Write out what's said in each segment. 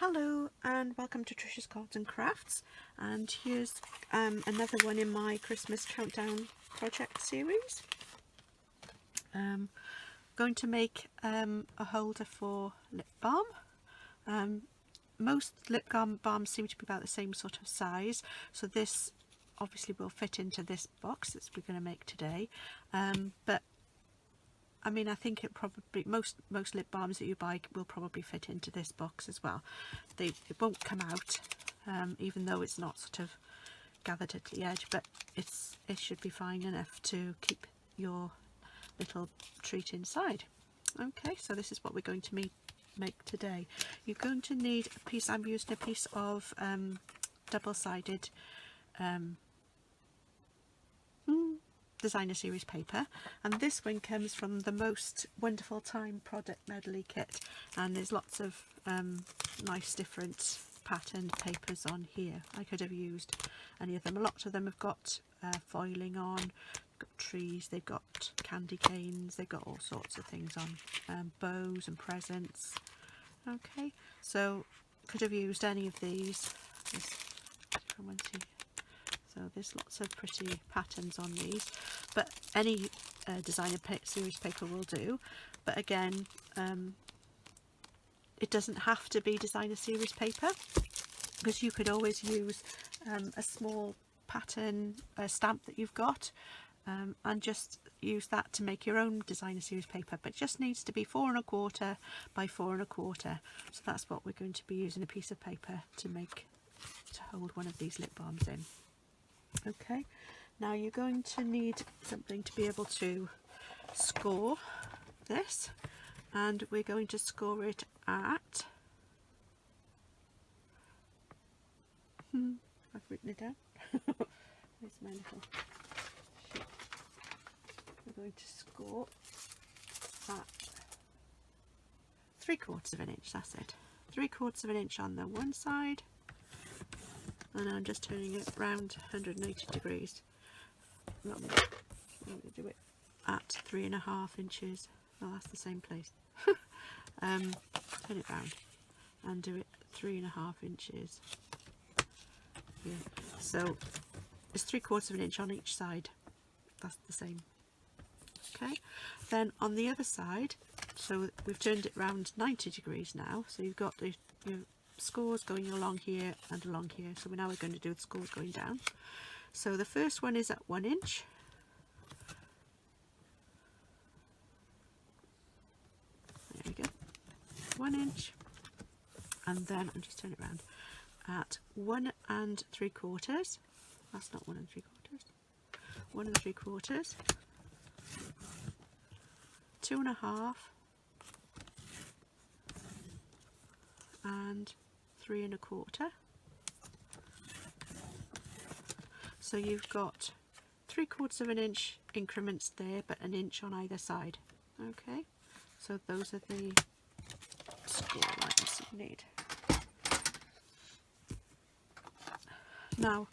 Hello and welcome to Tricia's Cards and Crafts, and here's another one in my Christmas countdown project series. Going to make a holder for lip balm. Most lip balms seem to be about the same sort of size, so this obviously will fit into this box that we're going to make today, but I mean, I think it probably, most lip balms that you buy will probably fit into this box as well. It won't come out, even though it's not sort of gathered at the edge, but it should be fine enough to keep your little treat inside. Okay, so this is what we're going to make today. You're going to need a piece, I'm using a piece of double-sided designer series paper, and this one comes from the Most Wonderful Time product medley kit, and there's lots of nice different patterned papers on here. I could have used any of them. A lot of them have got foiling on, they've got trees, they've got candy canes, they've got all sorts of things on, bows and presents. Okay, so could have used any of these. So there's lots of pretty patterns on these, but any designer series paper will do. But again, it doesn't have to be designer series paper, because you could always use a small pattern stamp that you've got, and just use that to make your own designer series paper, but it just needs to be 4 1/4 by 4 1/4. So that's what we're going to be using, a piece of paper to hold one of these lip balms in. Okay, now you're going to need something to be able to score this, and we're going to score it at, I've written it down, where's my little sheet? We're going to score at 3/4 inch, that's it, 3/4 inch on the one side, and I'm just turning it round 180 degrees. I'm going to do it at 3.5 inches. Oh, that's the same place. Turn it round and do it 3.5 inches. Yeah. So it's 3/4 inch on each side. That's the same. Okay. Then on the other side, so we've turned it round 90 degrees now. So you've got your scores going along here and along here, so now we're going to do the scores going down. So the first one is at 1 inch, there we go, 1 inch, and then I'll just turn it around at 1 3/4, that's not 1 3/4, 1 3/4, 2 1/2, and 3 1/4. So you've got 3/4 inch increments there, but 1 inch on either side. Okay, so those are the score lines you need. Now,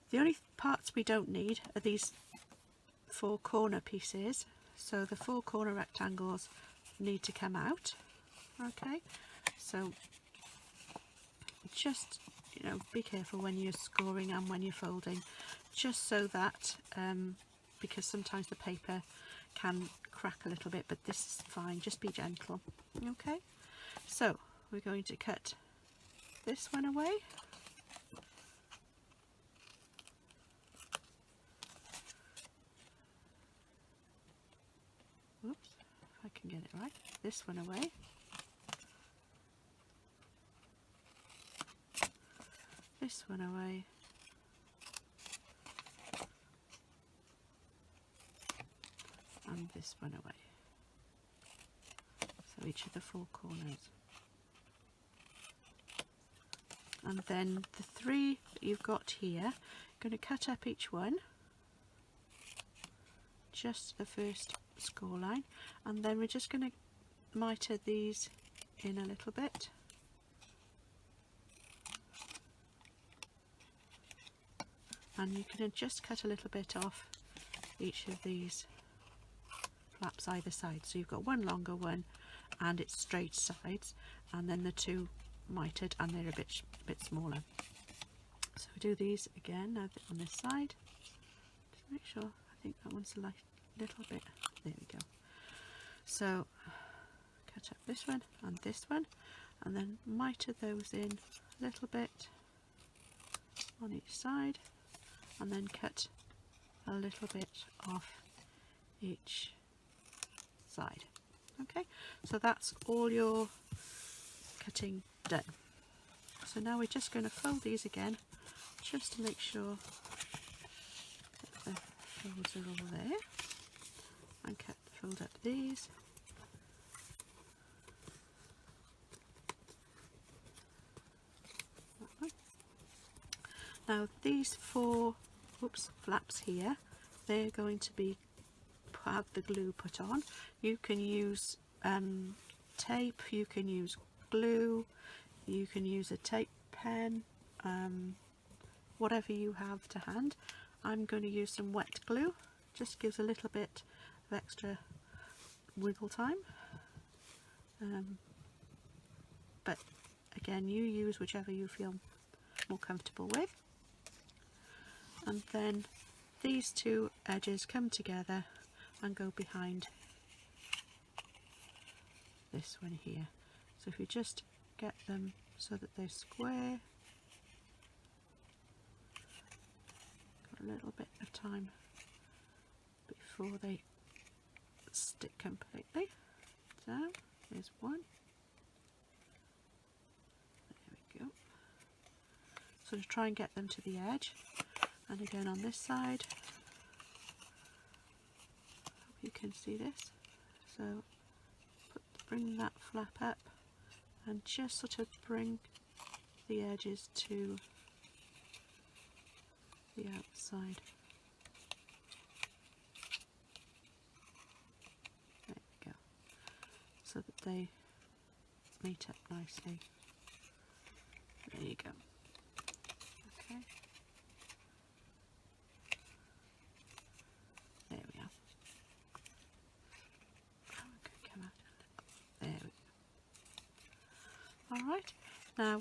the only parts we don't need are these 4 corner pieces. So the 4 corner rectangles need to come out. Okay, so just, be careful when you're scoring and when you're folding, just so that because sometimes the paper can crack a little bit, but this is fine, just be gentle. Okay, so we're going to cut this one away. Whoops, if I can get it right, this one away. This one away, and this one away. So each of the 4 corners. And then the 3 that you've got here, you're going to cut up each one, just the first score line, and then we're just going to miter these in a little bit. And you can just cut a little bit off each of these flaps either side. So you've got one longer one and it's straight sides, and then the 2 mitered and they're a bit smaller. So we do these again now on this side. Just make sure, I think that one's a little bit, there we go. So cut up this one and then miter those in a little bit on each side, and then cut a little bit off each side. Okay, so that's all your cutting done. So now we're just going to fold these again, just to make sure that the folds are all there, and fold up these. Now these four flaps here, they're going to be have the glue put on. You can use tape, you can use glue, you can use a tape pen, whatever you have to hand. I'm going to use some wet glue, just gives a little bit of extra wiggle time, but again, you use whichever you feel more comfortable with. And then these two edges come together and go behind this one here. So if you just get them so that they're square, got a little bit of time before they stick completely. So there's one, there we go. So just try and get them to the edge. And again on this side, hope you can see this. So bring that flap up and just sort of bring the edges to the outside. There we go. So that they meet up nicely. There you go. Okay. There we are. Oh, okay, come out a little. There we go. Alright, now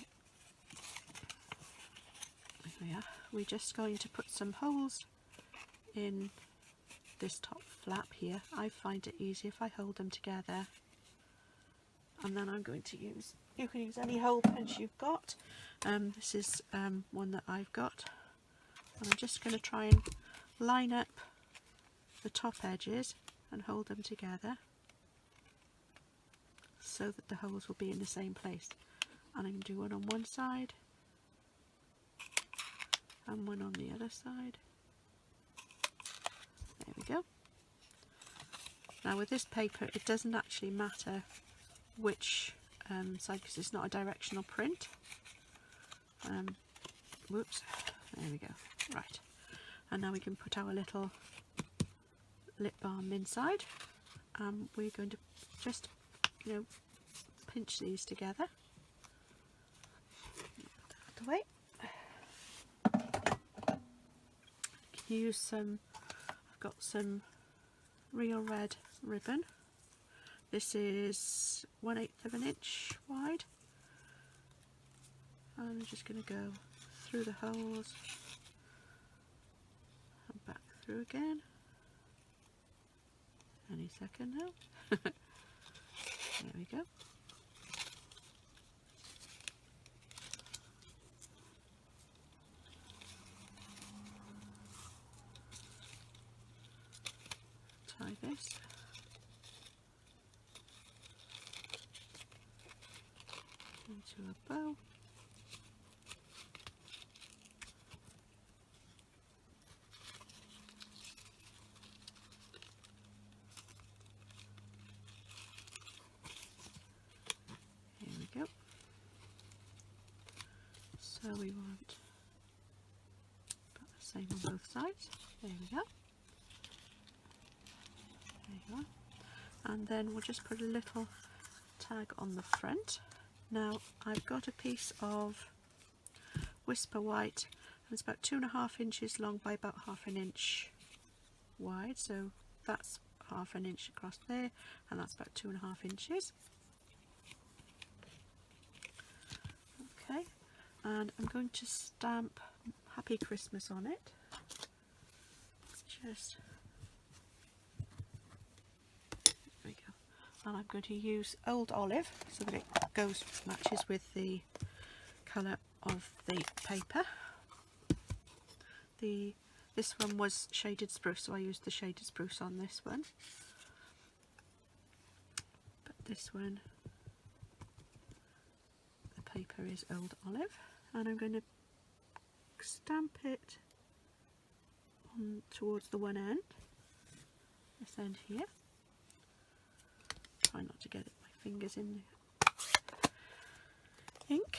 here we are. We're just going to put some holes in this top flap here. I find it easy if I hold them together. And then I'm going to use, you can use any hole punch you've got. This is one that I've got. And I'm just going to try and line up the top edges and hold them together so that the holes will be in the same place. And I can do one on one side and one on the other side. There we go. Now with this paper it doesn't actually matter which side, because it's not a directional print. Whoops, there we go. Right, and now we can put our little lip balm inside. We're going to just, pinch these together. Out the way. Use some, I've got some real red ribbon. This is 1/8 of an inch wide. I'm just going to go through the holes and back through again. Any second now. There we go. Tie this. Into a bow. Here we go. So we want about the same on both sides. There we go. There you are. And then we'll just put a little tag on the front. Now I've got a piece of Whisper White, and it's about 2.5 inches long by about 1/2 inch wide, so that's 1/2 inch across there, and that's about 2.5 inches. Okay, and I'm going to stamp Happy Christmas on it. Just there we go. And I'm going to use Old Olive so that it matches with the colour of the paper. This one was shaded spruce, so I used the shaded spruce on this one. But this one, the paper is Old Olive, and I'm going to stamp it on towards the one end, this end here. Try not to get my fingers in the ink.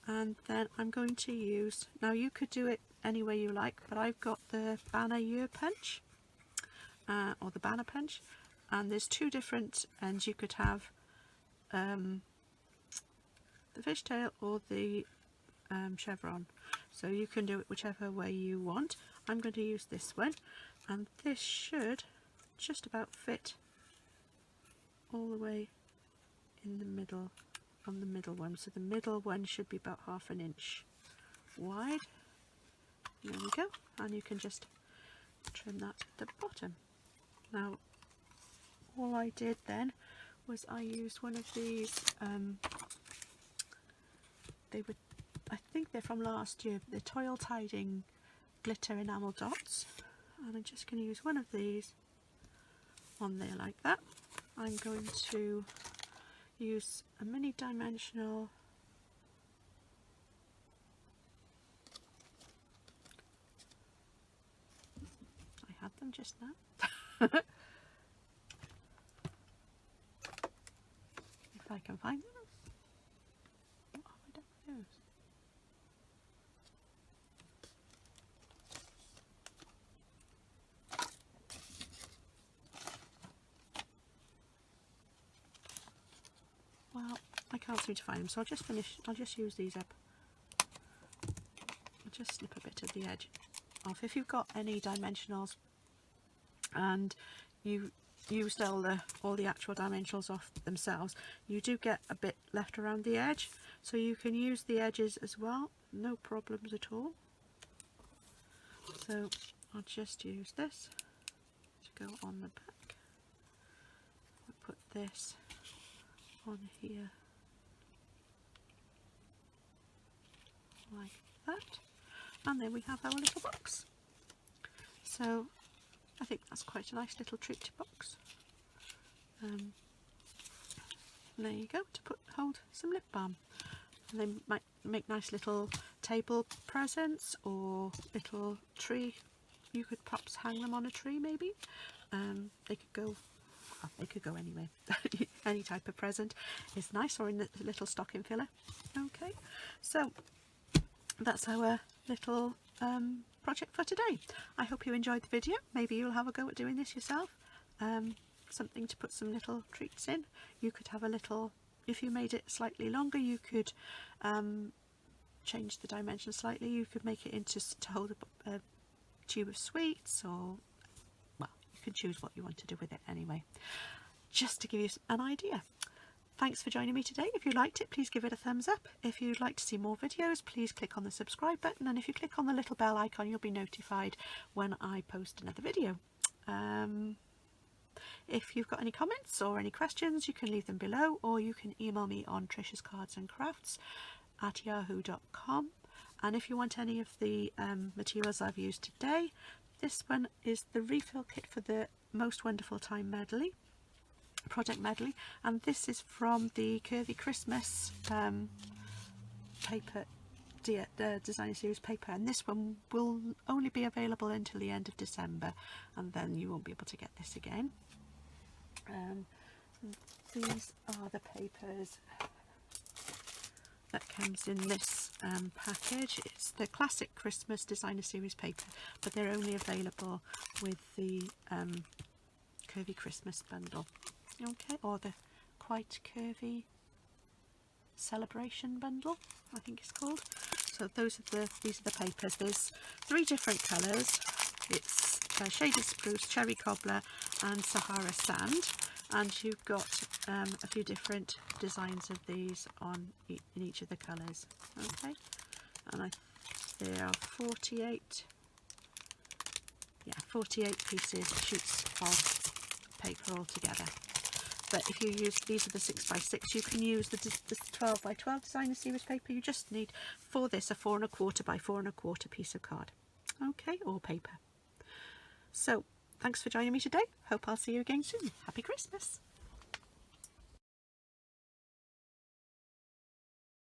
And then I'm going to use, now you could do it any way you like, but I've got the banner year punch, or the banner punch, and there's two different ends. You could have the fishtail or the chevron, so you can do it whichever way you want. I'm going to use this one, and this should just about fit all the way in the middle on the middle one, so the middle one should be about 1/2 inch wide. There we go, and you can just trim that at the bottom. Now all I did then was I used one of these, I think they're from last year, but they're toil tiding glitter enamel dots, and I'm just going to use one of these on there like that. I'm going to use a mini dimensional I had them just now. If I can find them. What have I done with those? Well, I can't seem to find them, so I'll just use these up. I'll just snip a bit of the edge off. If you've got any dimensionals and you used all the actual dimensionals off themselves, you do get a bit left around the edge, so you can use the edges as well, no problems at all. So I'll just use this to go on the back. I'll put this on here like that, and then we have our little box. So I think that's quite a nice little treat box. And there you go, to hold some lip balm. And they might make nice little table presents or little tree. You could perhaps hang them on a tree maybe. They could go anywhere. Any type of present is nice, or in the little stocking filler. Okay, so that's our little project for today. I hope you enjoyed the video. Maybe you'll have a go at doing this yourself. Something to put some little treats in. You could have a little, if you made it slightly longer, you could change the dimension slightly. You could make it into to hold a tube of sweets, or well, you can choose what you want to do with it anyway, just to give you an idea. Thanks for joining me today. If you liked it, please give it a thumbs up. If you'd like to see more videos, please click on the subscribe button, and if you click on the little bell icon, you'll be notified when I post another video. If you've got any comments or any questions, you can leave them below, or you can email me on triciascardsandcrafts@yahoo.com. And if you want any of the materials I've used today, this one is the refill kit for the Most Wonderful Time medley, project medley, and this is from the Curvy Christmas paper, designer series paper, and this one will only be available until the end of December, and then you won't be able to get this again. These are the papers that comes in this package. It's the classic Christmas designer series paper, but they're only available with the Curvy Christmas bundle, okay, or the Quite Curvy Celebration bundle, I think it's called. So these are the papers. There's 3 different colours. It's shaded spruce, cherry cobbler and Sahara sand. and you've got a few different designs of these on in each of the colours. Okay, and there are 48 pieces, sheets of paper altogether. But if you use, these are the 6x6, you can use the 12x12 designer series paper. You just need for this a 4 1/4 by 4 1/4 piece of card, okay, or paper. So thanks for joining me today. Hope I'll see you again soon. Happy Christmas.